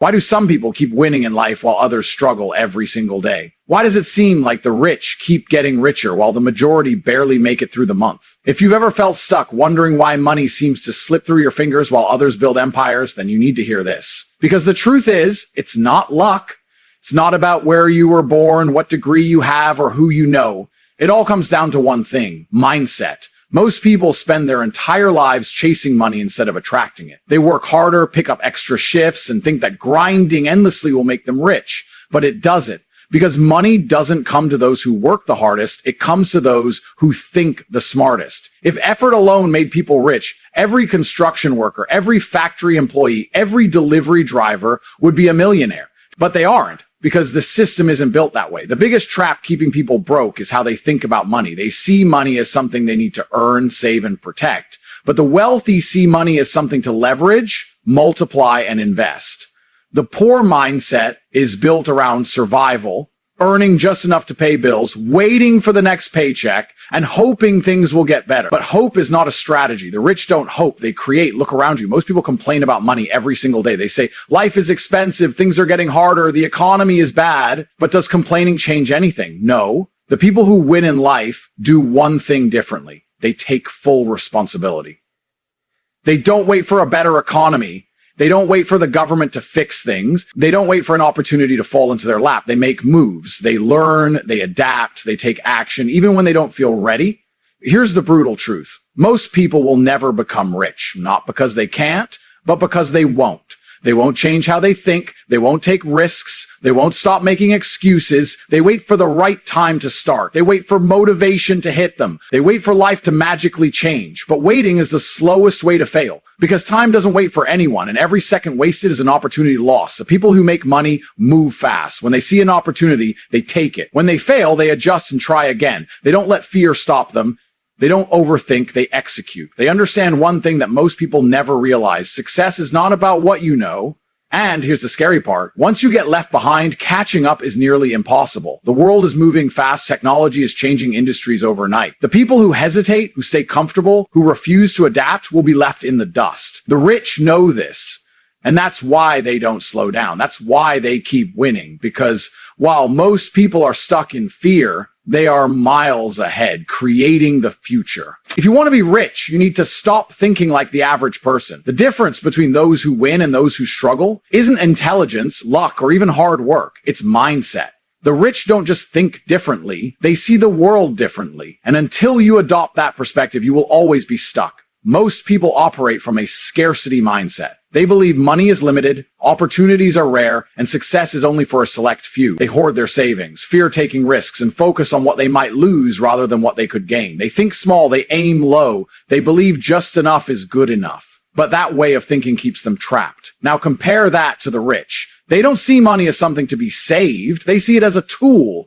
Why do some people keep winning in life while others struggle every single day? Why does it seem like the rich keep getting richer while the majority barely make it through the month? If you've ever felt stuck wondering why money seems to slip through your fingers while others build empires, then you need to hear this. Because the truth is, it's not luck. It's not about where you were born, what degree you have, or who you know. It all comes down to one thing: mindset. Most people spend their entire lives chasing money instead of attracting it. They work harder, pick up extra shifts, and think that grinding endlessly will make them rich. But it doesn't. Because money doesn't come to those who work the hardest, it comes to those who think the smartest. If effort alone made people rich, every construction worker, every factory employee, every delivery driver would be a millionaire. But they aren't, because the system isn't built that way. The biggest trap keeping people broke is how they think about money. They see money as something they need to earn, save, and protect. But the wealthy see money as something to leverage, multiply, and invest. The poor mindset is built around survival, earning just enough to pay bills, waiting for the next paycheck, and hoping things will get better. But hope is not a strategy. The rich don't hope, they create. Look around you. Most people complain about money every single day. They say, life is expensive, things are getting harder, the economy is bad. But does complaining change anything? No. The people who win in life do one thing differently. They take full responsibility. They don't wait for a better economy. They don't wait for the government to fix things. They don't wait for an opportunity to fall into their lap. They make moves. They learn, they adapt, they take action, even when they don't feel ready. Here's the brutal truth. Most people will never become rich, not because they can't, but because they won't. They won't change how they think. They won't take risks. They won't stop making excuses. They wait for the right time to start. They wait for motivation to hit them. They wait for life to magically change. But waiting is the slowest way to fail, because time doesn't wait for anyone, and every second wasted is an opportunity lost. The people who make money move fast. When they see an opportunity, they take it. When they fail, they adjust and try again. They don't let fear stop them. They don't overthink, they execute. They understand one thing that most people never realize: success is not about what you know. And here's the scary part: once you get left behind, catching up is nearly impossible. The world is moving fast. Technology is changing industries overnight. The people who hesitate, who stay comfortable, who refuse to adapt will be left in the dust. The rich know this, and that's why they don't slow down. That's why they keep winning, because while most people are stuck in fear, they are miles ahead, creating the future. If you want to be rich, you need to stop thinking like the average person. The difference between those who win and those who struggle isn't intelligence, luck, or even hard work. It's mindset. The rich don't just think differently, they see the world differently. And until you adopt that perspective, you will always be stuck. Most people operate from a scarcity mindset. They believe money is limited, opportunities are rare, and success is only for a select few. They hoard their savings, fear taking risks, and focus on what they might lose rather than what they could gain. They think small, they aim low, they believe just enough is good enough. But that way of thinking keeps them trapped. Now compare that to the rich. They don't see money as something to be saved, they see it as a tool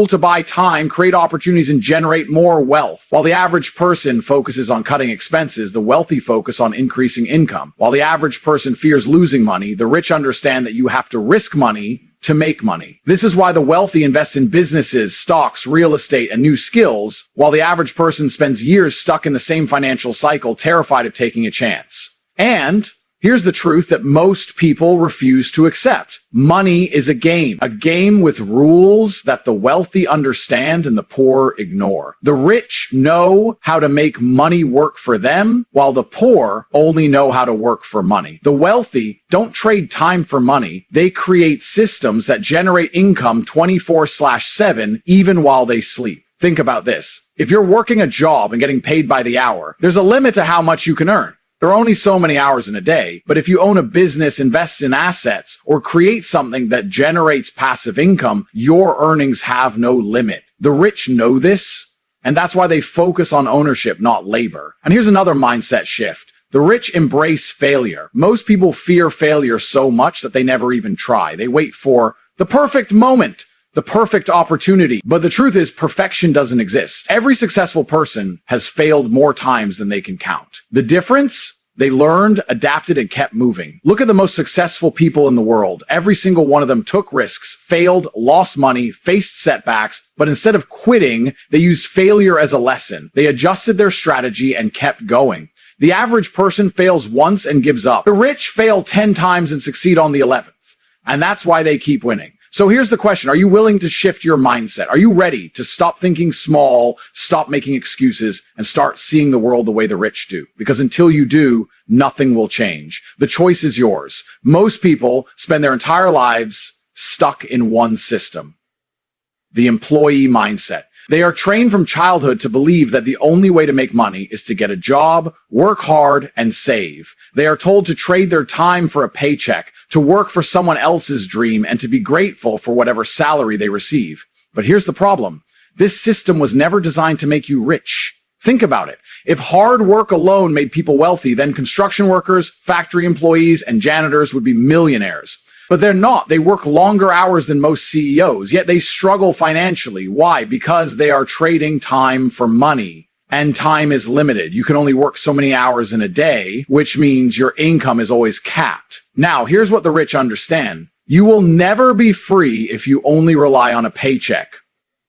to buy time, create opportunities, and generate more wealth. While the average person focuses on cutting expenses, the wealthy focus on increasing income. While the average person fears losing money, the rich understand that you have to risk money to make money. This is why the wealthy invest in businesses, stocks, real estate, and new skills, while the average person spends years stuck in the same financial cycle, terrified of taking a chance. And here's the truth that most people refuse to accept. Money is a game with rules that the wealthy understand and the poor ignore. The rich know how to make money work for them, while the poor only know how to work for money. The wealthy don't trade time for money. They create systems that generate income 24/7, even while they sleep. Think about this. If you're working a job and getting paid by the hour, there's a limit to how much you can earn. There are only so many hours in a day, but if you own a business, invest in assets, or create something that generates passive income, your earnings have no limit. The rich know this, and that's why they focus on ownership, not labor. And here's another mindset shift. The rich embrace failure. Most people fear failure so much that they never even try. They wait for the perfect moment, the perfect opportunity. But the truth is, perfection doesn't exist. Every successful person has failed more times than they can count. The difference? They learned, adapted, and kept moving. Look at the most successful people in the world. Every single one of them took risks, failed, lost money, faced setbacks, but instead of quitting, they used failure as a lesson. They adjusted their strategy and kept going. The average person fails once and gives up. The rich fail 10 times and succeed on the 11th. And that's why they keep winning. So here's the question. Are you willing to shift your mindset? Are you ready to stop thinking small, stop making excuses, and start seeing the world the way the rich do? Because until you do, nothing will change. The choice is yours. Most people spend their entire lives stuck in one system, the employee mindset. They are trained from childhood to believe that the only way to make money is to get a job, work hard, and save. They are told to trade their time for a paycheck, to work for someone else's dream, and to be grateful for whatever salary they receive. But here's the problem. This system was never designed to make you rich. Think about it. If hard work alone made people wealthy, then construction workers, factory employees, and janitors would be millionaires. But they're not. They work longer hours than most CEOs, yet they struggle financially. Why? Because they are trading time for money. And time is limited. You can only work so many hours in a day, which means your income is always capped. Now, here's what the rich understand. You will never be free if you only rely on a paycheck.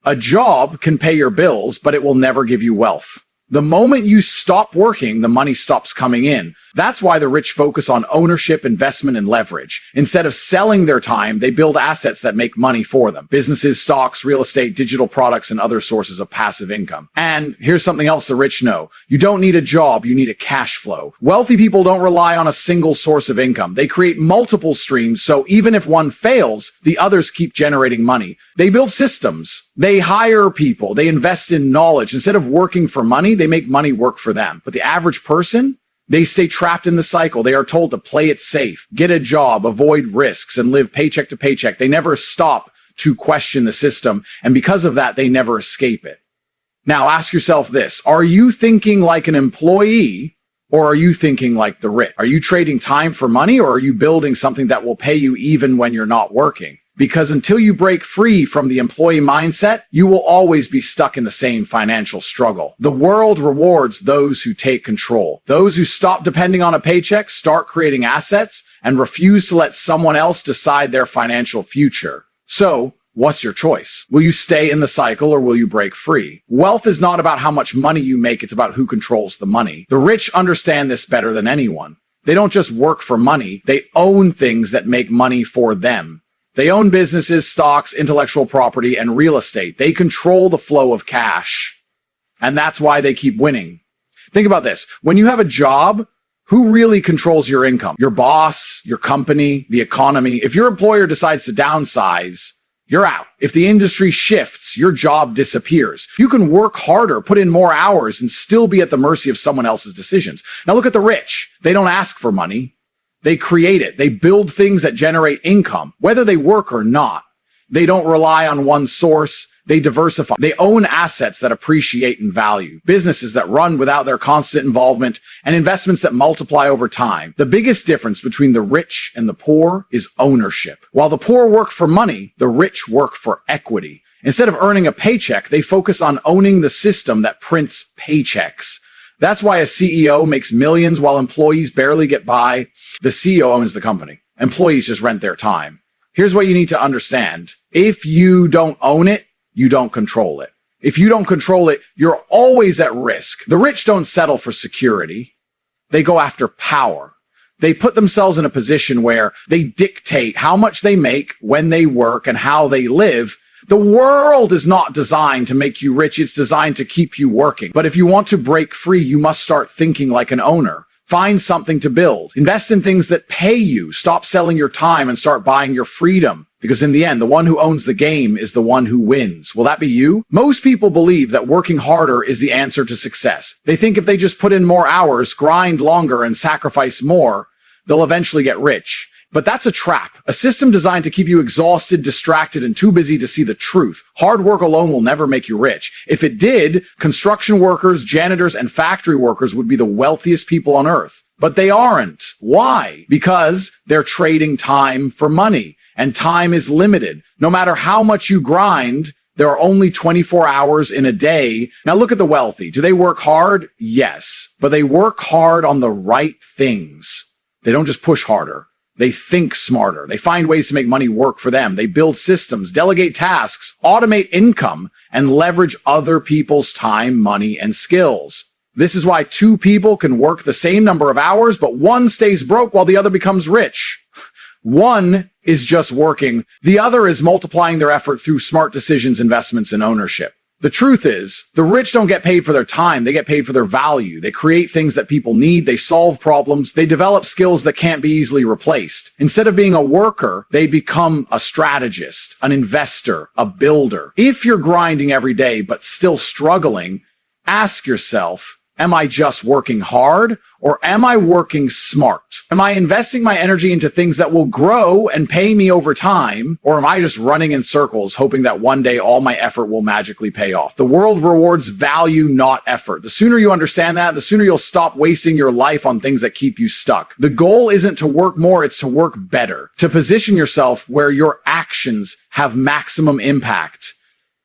A job can pay your bills, but it will never give you wealth. The moment you stop working, the money stops coming in. That's why the rich focus on ownership, investment, and leverage. Instead of selling their time, they build assets that make money for them. Businesses, stocks, real estate, digital products, and other sources of passive income. And here's something else the rich know. You don't need a job, you need a cash flow. Wealthy people don't rely on a single source of income. They create multiple streams, so even if one fails, the others keep generating money. They build systems. They hire people. They invest in knowledge. Instead of working for money, they make money work for them. But the average person, they stay trapped in the cycle. They are told to play it safe, get a job, avoid risks, and live paycheck to paycheck. They never stop to question the system. And because of that, they never escape it. Now ask yourself this. Are you thinking like an employee, or are you thinking like the rich? Are you trading time for money, or are you building something that will pay you even when you're not working? Because until you break free from the employee mindset, you will always be stuck in the same financial struggle. The world rewards those who take control. Those who stop depending on a paycheck, start creating assets, and refuse to let someone else decide their financial future. So, what's your choice? Will you stay in the cycle or will you break free? Wealth is not about how much money you make, it's about who controls the money. The rich understand this better than anyone. They don't just work for money, they own things that make money for them. They own businesses, stocks, intellectual property, and real estate. They control the flow of cash. And that's why they keep winning. Think about this. When you have a job, who really controls your income? Your boss, your company, the economy. If your employer decides to downsize, you're out. If the industry shifts, your job disappears. You can work harder, put in more hours, and still be at the mercy of someone else's decisions. Now look at the rich. They don't ask for money. They create it. They build things that generate income, whether they work or not. They don't rely on one source. They diversify. They own assets that appreciate in value, businesses that run without their constant involvement, and investments that multiply over time. The biggest difference between the rich and the poor is ownership. While the poor work for money, the rich work for equity. Instead of earning a paycheck, they focus on owning the system that prints paychecks. That's why a CEO makes millions while employees barely get by. The CEO owns the company. Employees just rent their time. Here's what you need to understand. If you don't own it, you don't control it. If you don't control it, you're always at risk. The rich don't settle for security. They go after power. They put themselves in a position where they dictate how much they make, when they work, and how they live. The world is not designed to make you rich. It's designed to keep you working. But if you want to break free, you must start thinking like an owner. Find something to build. Invest in things that pay you. Stop selling your time and start buying your freedom. Because in the end, the one who owns the game is the one who wins. Will that be you? Most people believe that working harder is the answer to success. They think if they just put in more hours, grind longer, and sacrifice more, they'll eventually get rich. But that's a trap. A system designed to keep you exhausted, distracted, and too busy to see the truth. Hard work alone will never make you rich. If it did, construction workers, janitors, and factory workers would be the wealthiest people on earth. But they aren't. Why? Because they're trading time for money. And time is limited. No matter how much you grind, there are only 24 hours in a day. Now look at the wealthy. Do they work hard? Yes. But they work hard on the right things. They don't just push harder. They think smarter. They find ways to make money work for them. They build systems, delegate tasks, automate income, and leverage other people's time, money, and skills. This is why two people can work the same number of hours, but one stays broke while the other becomes rich. One is just working. The other is multiplying their effort through smart decisions, investments, and ownership. The truth is, the rich don't get paid for their time. They get paid for their value. They create things that people need. They solve problems. They develop skills that can't be easily replaced. Instead of being a worker, they become a strategist, an investor, a builder. If you're grinding every day but still struggling, ask yourself, am I just working hard or am I working smart? Am I investing my energy into things that will grow and pay me over time? Or am I just running in circles, hoping that one day all my effort will magically pay off? The world rewards value, not effort. The sooner you understand that, the sooner you'll stop wasting your life on things that keep you stuck. The goal isn't to work more, it's to work better, to position yourself where your actions have maximum impact,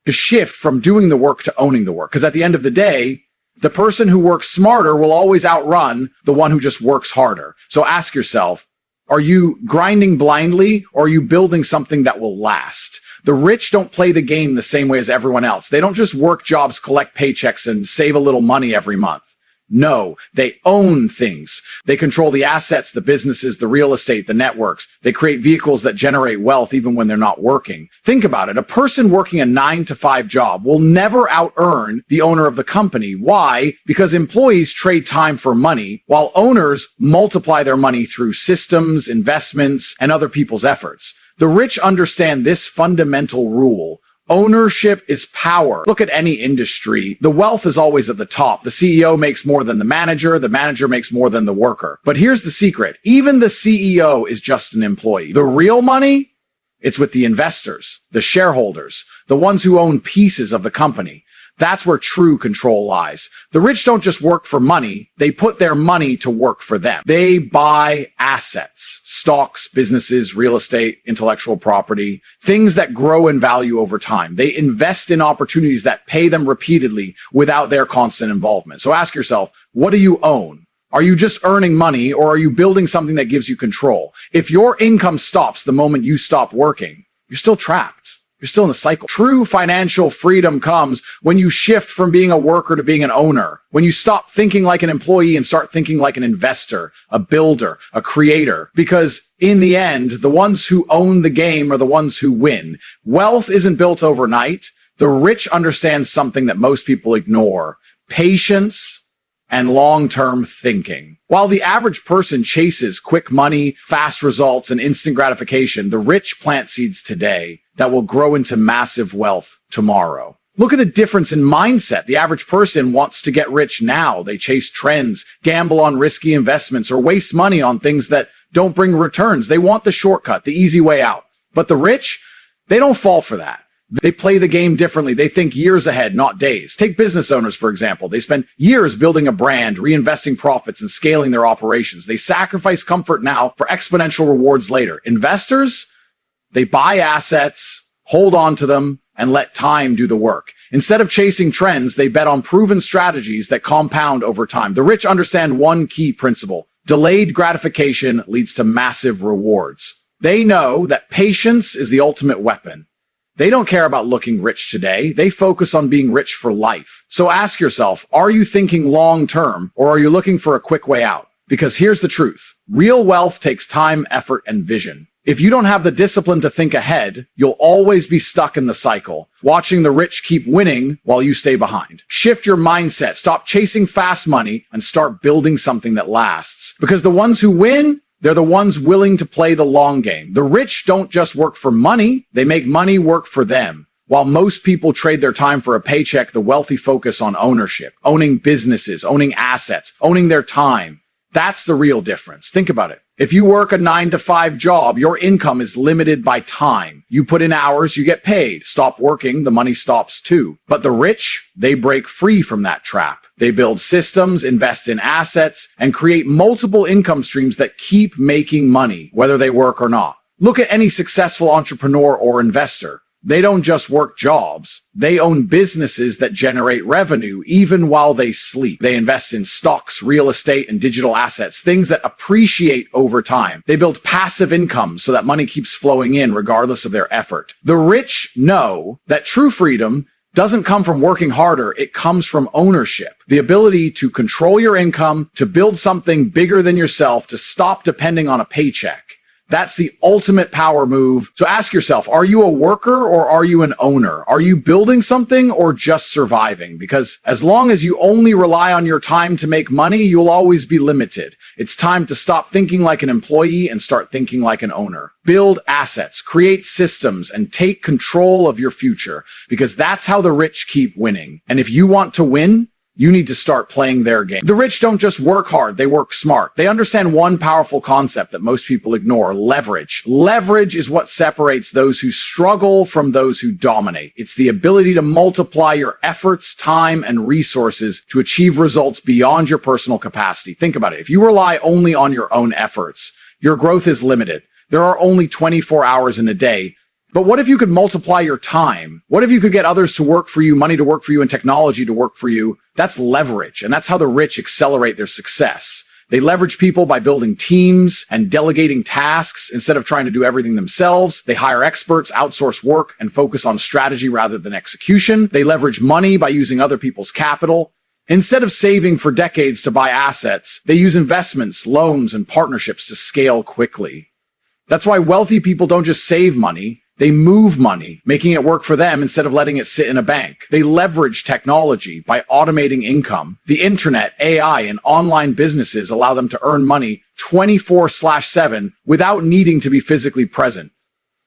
to shift from doing the work to owning the work. Because at the end of the day, the person who works smarter will always outrun the one who just works harder. So ask yourself, are you grinding blindly or are you building something that will last? The rich don't play the game the same way as everyone else. They don't just work jobs, collect paychecks, and save a little money every month. No, they own things. They control the assets, the businesses, the real estate, the networks. They create vehicles that generate wealth even when they're not working. Think about it. A person working a 9-to-5 job will never out-earn the owner of the company. Why? Because employees trade time for money, while owners multiply their money through systems, investments, and other people's efforts. The rich understand this fundamental rule. Ownership is power. Look at any industry. The wealth is always at the top. The CEO makes more than the manager makes more than the worker. But here's the secret. Even the CEO is just an employee. The real money, it's with the investors, the shareholders, the ones who own pieces of the company. That's where true control lies. The rich don't just work for money. They put their money to work for them. They buy assets, stocks, businesses, real estate, intellectual property, things that grow in value over time. They invest in opportunities that pay them repeatedly without their constant involvement. So ask yourself, what do you own? Are you just earning money or are you building something that gives you control? If your income stops the moment you stop working, you're still trapped. You're still in the cycle. True financial freedom comes when you shift from being a worker to being an owner, when you stop thinking like an employee and start thinking like an investor, a builder, a creator. Because in the end, the ones who own the game are the ones who win. Wealth isn't built overnight. The rich understand something that most people ignore: patience and long-term thinking. While the average person chases quick money, fast results, and instant gratification, the rich plant seeds today that will grow into massive wealth tomorrow. Look at the difference in mindset. The average person wants to get rich now. They chase trends, gamble on risky investments, or waste money on things that don't bring returns. They want the shortcut, the easy way out. But the rich, they don't fall for that. They play the game differently. They think years ahead, not days. Take business owners, for example. They spend years building a brand, reinvesting profits, and scaling their operations. They sacrifice comfort now for exponential rewards later. Investors, they buy assets, hold on to them, and let time do the work. Instead of chasing trends, they bet on proven strategies that compound over time. The rich understand one key principle: delayed gratification leads to massive rewards. They know that patience is the ultimate weapon. They don't care about looking rich today. They focus on being rich for life. So ask yourself, are you thinking long-term or are you looking for a quick way out? Because here's the truth. Real wealth takes time, effort, and vision. If you don't have the discipline to think ahead, you'll always be stuck in the cycle, watching the rich keep winning while you stay behind. Shift your mindset, stop chasing fast money, and start building something that lasts. Because the ones who win, they're the ones willing to play the long game. The rich don't just work for money, they make money work for them. While most people trade their time for a paycheck, the wealthy focus on ownership, owning businesses, owning assets, owning their time. That's the real difference. Think about it. If you work a 9-to-5 job, your income is limited by time. You put in hours, you get paid. Stop working, the money stops too. But the rich, they break free from that trap. They build systems, invest in assets, and create multiple income streams that keep making money, whether they work or not. Look at any successful entrepreneur or investor. They don't just work jobs. They own businesses that generate revenue even while they sleep. They invest in stocks, real estate, and digital assets, things that appreciate over time. They build passive income so that money keeps flowing in regardless of their effort. The rich know that true freedom doesn't come from working harder. It comes from ownership. The ability to control your income, to build something bigger than yourself, to stop depending on a paycheck. That's the ultimate power move. So ask yourself, are you a worker or are you an owner? Are you building something or just surviving? Because as long as you only rely on your time to make money, you'll always be limited. It's time to stop thinking like an employee and start thinking like an owner. Build assets, create systems, and take control of your future, because that's how the rich keep winning. And if you want to win, you need to start playing their game. The rich don't just work hard, they work smart. They understand one powerful concept that most people ignore: leverage. Leverage is what separates those who struggle from those who dominate. It's the ability to multiply your efforts, time, and resources to achieve results beyond your personal capacity. Think about it. If you rely only on your own efforts, your growth is limited. There are only 24 hours in a day. But what if you could multiply your time? What if you could get others to work for you, money to work for you, and technology to work for you? That's leverage, and that's how the rich accelerate their success. They leverage people by building teams and delegating tasks instead of trying to do everything themselves. They hire experts, outsource work, and focus on strategy rather than execution. They leverage money by using other people's capital. Instead of saving for decades to buy assets, they use investments, loans, and partnerships to scale quickly. That's why wealthy people don't just save money. They move money, making it work for them instead of letting it sit in a bank. They leverage technology by automating income. The internet, AI, and online businesses allow them to earn money 24/7 without needing to be physically present.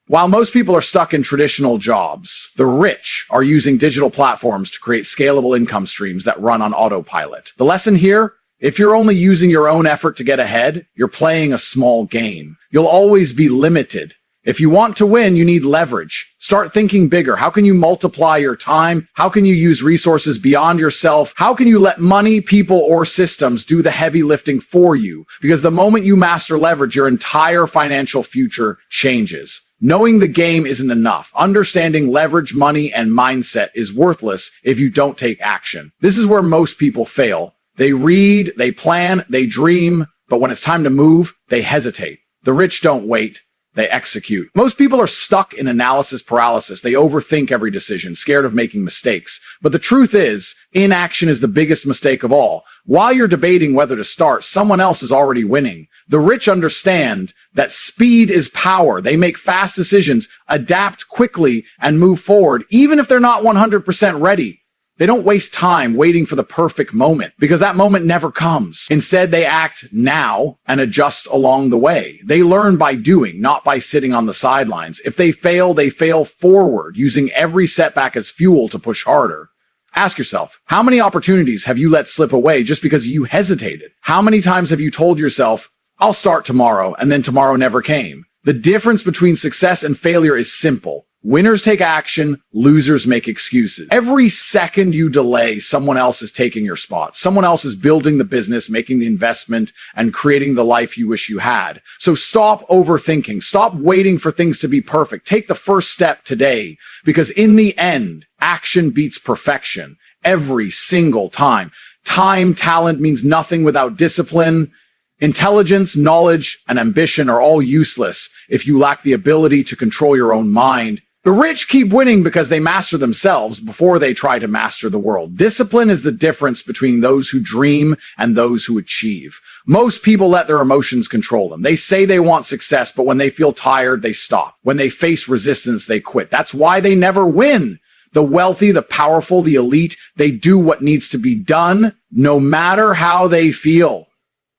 While most people are stuck in traditional jobs, the rich are using digital platforms to create scalable income streams that run on autopilot. The lesson here: if you're only using your own effort to get ahead, you're playing a small game. You'll always be limited. If you want to win, you need leverage. Start thinking bigger. How can you multiply your time? How can you use resources beyond yourself? How can you let money, people, or systems do the heavy lifting for you? Because the moment you master leverage, your entire financial future changes. Knowing the game isn't enough. Understanding leverage, money, and mindset is worthless if you don't take action. This is where most people fail. They read, they plan, they dream, but when it's time to move, they hesitate. The rich don't wait. They execute. Most people are stuck in analysis paralysis. They overthink every decision, scared of making mistakes. But the truth is, inaction is the biggest mistake of all. While you're debating whether to start, someone else is already winning. The rich understand that speed is power. They make fast decisions, adapt quickly, and move forward, even if they're not 100% ready. They don't waste time waiting for the perfect moment, because that moment never comes. Instead, they act now and adjust along the way. They learn by doing, not by sitting on the sidelines. If they fail forward, using every setback as fuel to push harder. Ask yourself, how many opportunities have you let slip away just because you hesitated? How many times have you told yourself, I'll start tomorrow, and then tomorrow never came? The difference between success and failure is simple. Winners take action, losers make excuses. Every second you delay, someone else is taking your spot. Someone else is building the business, making the investment, and creating the life you wish you had. So stop overthinking. Stop waiting for things to be perfect. Take the first step today, because in the end, action beats perfection every single time. Talent means nothing without discipline. Intelligence, knowledge, and ambition are all useless if you lack the ability to control your own mind. The rich keep winning because they master themselves before they try to master the world. Discipline is the difference between those who dream and those who achieve. Most people let their emotions control them. They say they want success, but when they feel tired, they stop. When they face resistance, they quit. That's why they never win. The wealthy, the powerful, the elite, they do what needs to be done, no matter how they feel.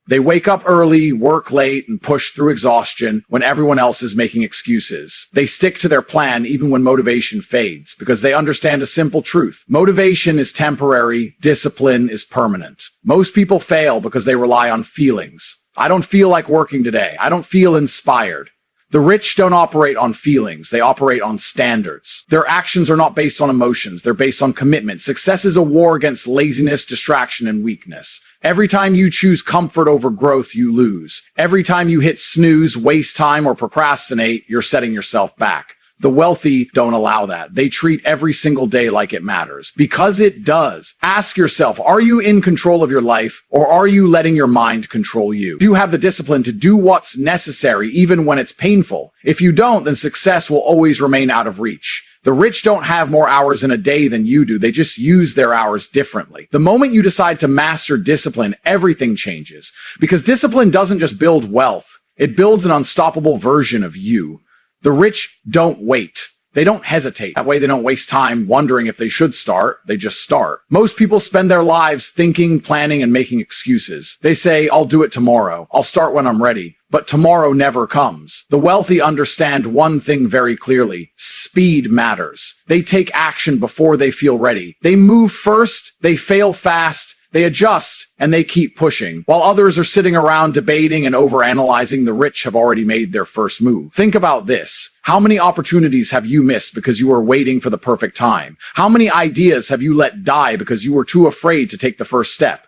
They wake up early, work late, and push through exhaustion when everyone else is making excuses. They stick to their plan even when motivation fades, because they understand a simple truth. Motivation is temporary, discipline is permanent. Most people fail because they rely on feelings. I don't feel like working today. I don't feel inspired. The rich don't operate on feelings. They operate on standards. Their actions are not based on emotions. They're based on commitment. Success is a war against laziness, distraction, and weakness. Every time you choose comfort over growth, you lose. Every time you hit snooze, waste time, or procrastinate, you're setting yourself back. The wealthy don't allow that. They treat every single day like it matters, because it does. Ask yourself, are you in control of your life, or are you letting your mind control you? Do you have the discipline to do what's necessary even when it's painful? If you don't, then success will always remain out of reach. The rich don't have more hours in a day than you do. They just use their hours differently. The moment you decide to master discipline, everything changes. Because discipline doesn't just build wealth. It builds an unstoppable version of you. The rich don't wait. They don't hesitate. That way they don't waste time wondering if they should start. They just start. Most people spend their lives thinking, planning, and making excuses. They say, I'll do it tomorrow. I'll start when I'm ready. But tomorrow never comes. The wealthy understand one thing very clearly. Speed matters. They take action before they feel ready. They move first. They fail fast. They adjust and they keep pushing. While others are sitting around debating and overanalyzing, the rich have already made their first move. Think about this. How many opportunities have you missed because you were waiting for the perfect time? How many ideas have you let die because you were too afraid to take the first step?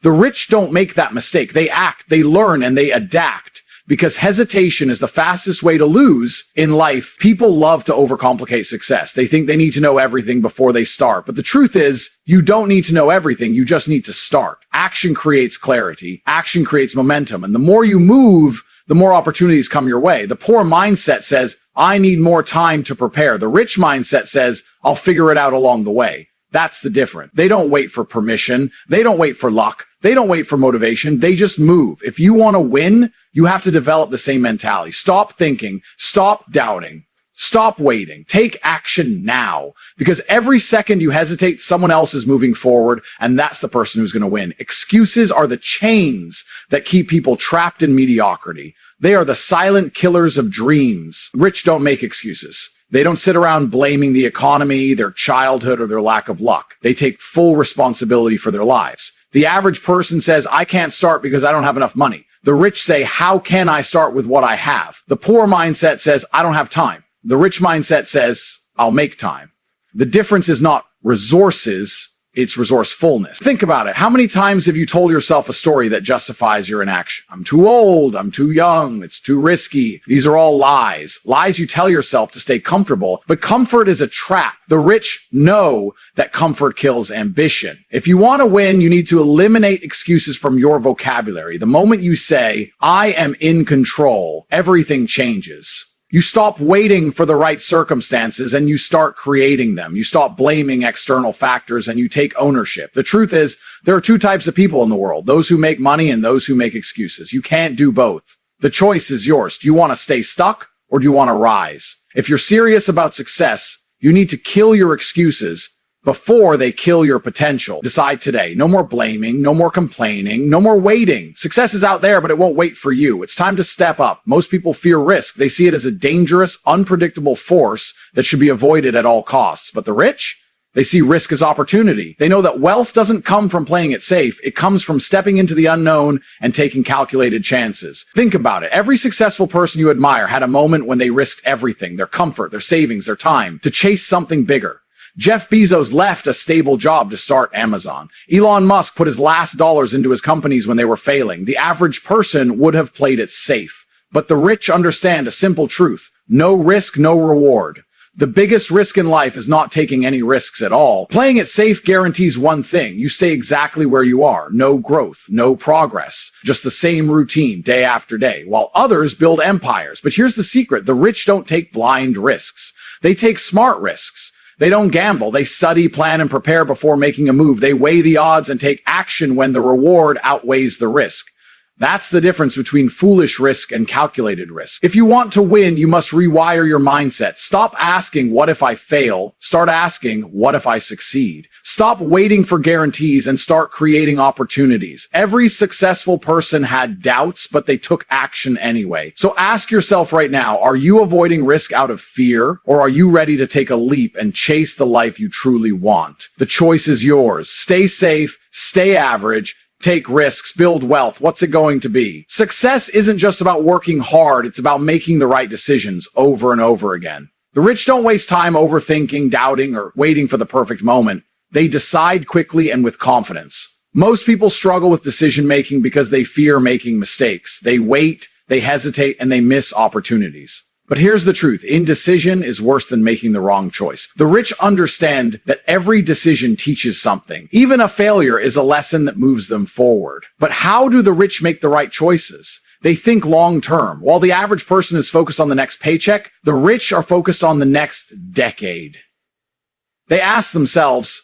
The rich don't make that mistake. They act, they learn, and they adapt. Because hesitation is the fastest way to lose in life. People love to overcomplicate success. They think they need to know everything before they start. But the truth is, you don't need to know everything. You just need to start. Action creates clarity. Action creates momentum. And the more you move, the more opportunities come your way. The poor mindset says, I need more time to prepare. The rich mindset says, I'll figure it out along the way. That's the difference. They don't wait for permission. They don't wait for luck. They don't wait for motivation. They just move. If you want to win, you have to develop the same mentality. Stop thinking. Stop doubting. Stop waiting. Take action now. Because every second you hesitate, someone else is moving forward, and that's the person who's going to win. Excuses are the chains that keep people trapped in mediocrity. They are the silent killers of dreams. Rich don't make excuses. They don't sit around blaming the economy, their childhood, or their lack of luck. They take full responsibility for their lives. The average person says, I can't start because I don't have enough money. The rich say, how can I start with what I have? The poor mindset says, I don't have time. The rich mindset says, I'll make time. The difference is not resources, it's resourcefulness. Think about it. How many times have you told yourself a story that justifies your inaction? I'm too old. I'm too young. It's too risky. These are all lies. Lies you tell yourself to stay comfortable. But comfort is a trap. The rich know that comfort kills ambition. If you want to win, you need to eliminate excuses from your vocabulary. The moment you say, I am in control, everything changes. You stop waiting for the right circumstances and you start creating them. You stop blaming external factors and you take ownership. The truth is, there are two types of people in the world, those who make money and those who make excuses. You can't do both. The choice is yours. Do you want to stay stuck or do you want to rise? If you're serious about success, you need to kill your excuses before they kill your potential. Decide today. No more blaming, no more complaining, no more waiting. Success is out there, but it won't wait for you. It's time to step up. Most people fear risk. They see it as a dangerous, unpredictable force that should be avoided at all costs. But the rich, they see risk as opportunity. They know that wealth doesn't come from playing it safe. It comes from stepping into the unknown and taking calculated chances. Think about it. Every successful person you admire had a moment when they risked everything, their comfort, their savings, their time, to chase something bigger. Jeff Bezos left a stable job to start Amazon. Elon Musk put his last dollars into his companies when they were failing. The average person would have played it safe. But the rich understand a simple truth. No risk, no reward. The biggest risk in life is not taking any risks at all. Playing it safe guarantees one thing. You stay exactly where you are. No growth, no progress. Just the same routine day after day, while others build empires. But here's the secret. The rich don't take blind risks. They take smart risks. They don't gamble. They study, plan, and prepare before making a move. They weigh the odds and take action when the reward outweighs the risk. That's the difference between foolish risk and calculated risk. If you want to win, you must rewire your mindset. Stop asking, what if I fail? Start asking, what if I succeed? Stop waiting for guarantees and start creating opportunities. Every successful person had doubts, but they took action anyway. So ask yourself right now, are you avoiding risk out of fear, or are you ready to take a leap and chase the life you truly want? The choice is yours. Stay safe, stay average, take risks, build wealth. What's it going to be? Success isn't just about working hard. It's about making the right decisions over and over again. The rich don't waste time overthinking, doubting, or waiting for the perfect moment. They decide quickly and with confidence. Most people struggle with decision-making because they fear making mistakes. They wait, they hesitate, and they miss opportunities. But here's the truth. Indecision is worse than making the wrong choice. The rich understand that every decision teaches something. Even a failure is a lesson that moves them forward. But how do the rich make the right choices? They think long term. While the average person is focused on the next paycheck, the rich are focused on the next decade. They ask themselves,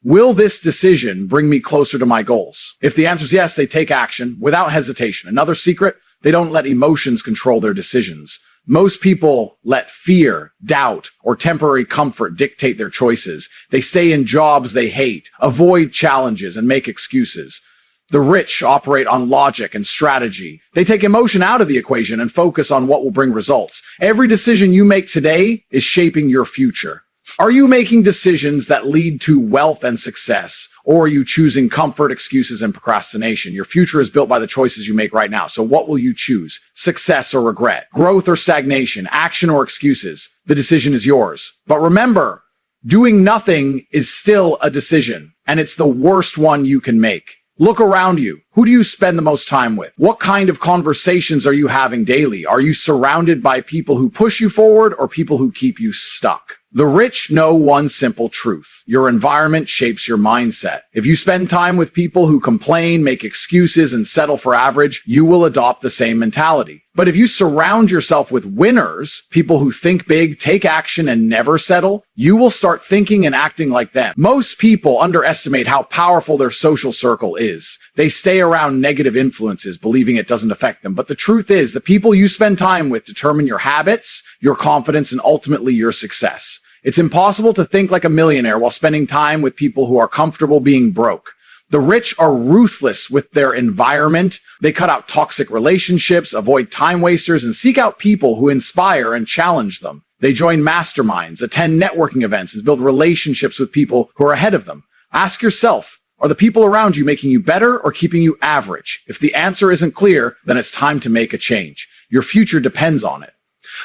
will this decision bring me closer to my goals? If the answer is yes, they take action without hesitation. Another secret, they don't let emotions control their decisions. Most people let fear, doubt, or temporary comfort dictate their choices. They stay in jobs they hate, avoid challenges, and make excuses. The rich operate on logic and strategy. They take emotion out of the equation and focus on what will bring results. Every decision you make today is shaping your future. Are you making decisions that lead to wealth and success, or are you choosing comfort, excuses, and procrastination? Your future is built by the choices you make right now. So what will you choose? Success or regret? Growth or stagnation? Action or excuses? The decision is yours. But remember, doing nothing is still a decision, and it's the worst one you can make. Look around you. Who do you spend the most time with? What kind of conversations are you having daily? Are you surrounded by people who push you forward or people who keep you stuck? The rich know one simple truth. Your environment shapes your mindset. If you spend time with people who complain, make excuses, and settle for average, you will adopt the same mentality. But if you surround yourself with winners, people who think big, take action, and never settle, you will start thinking and acting like them. Most people underestimate how powerful their social circle is. They stay around negative influences, believing it doesn't affect them. But the truth is, the people you spend time with determine your habits, your confidence, and ultimately your success. It's impossible to think like a millionaire while spending time with people who are comfortable being broke. The rich are ruthless with their environment. They cut out toxic relationships, avoid time wasters, and seek out people who inspire and challenge them. They join masterminds, attend networking events, and build relationships with people who are ahead of them. Ask yourself, are the people around you making you better or keeping you average? If the answer isn't clear, then it's time to make a change. Your future depends on it.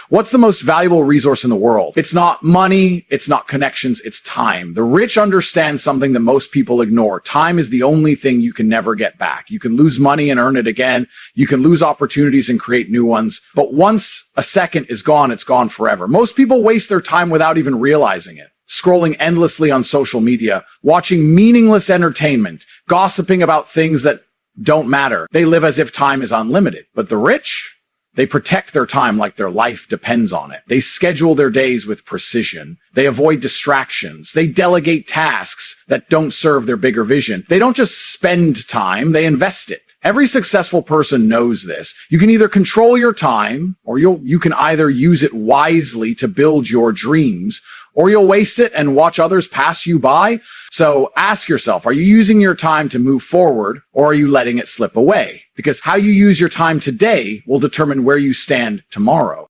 What's the most valuable resource in the world? It's not money, it's not connections, it's time. The rich understand something that most people ignore. Time is the only thing you can never get back. You can lose money and earn it again. You can lose opportunities and create new ones. But once a second is gone, it's gone forever. Most people waste their time without even realizing it. Scrolling endlessly on social media, watching meaningless entertainment, gossiping about things that don't matter. They live as if time is unlimited. But the rich? They protect their time like their life depends on it. They schedule their days with precision. They avoid distractions. They delegate tasks that don't serve their bigger vision. They don't just spend time, they invest it. Every successful person knows this. You can either control your time, or you can either use it wisely to build your dreams, or you'll waste it and watch others pass you by. So ask yourself, are you using your time to move forward, or are you letting it slip away? Because how you use your time today will determine where you stand tomorrow.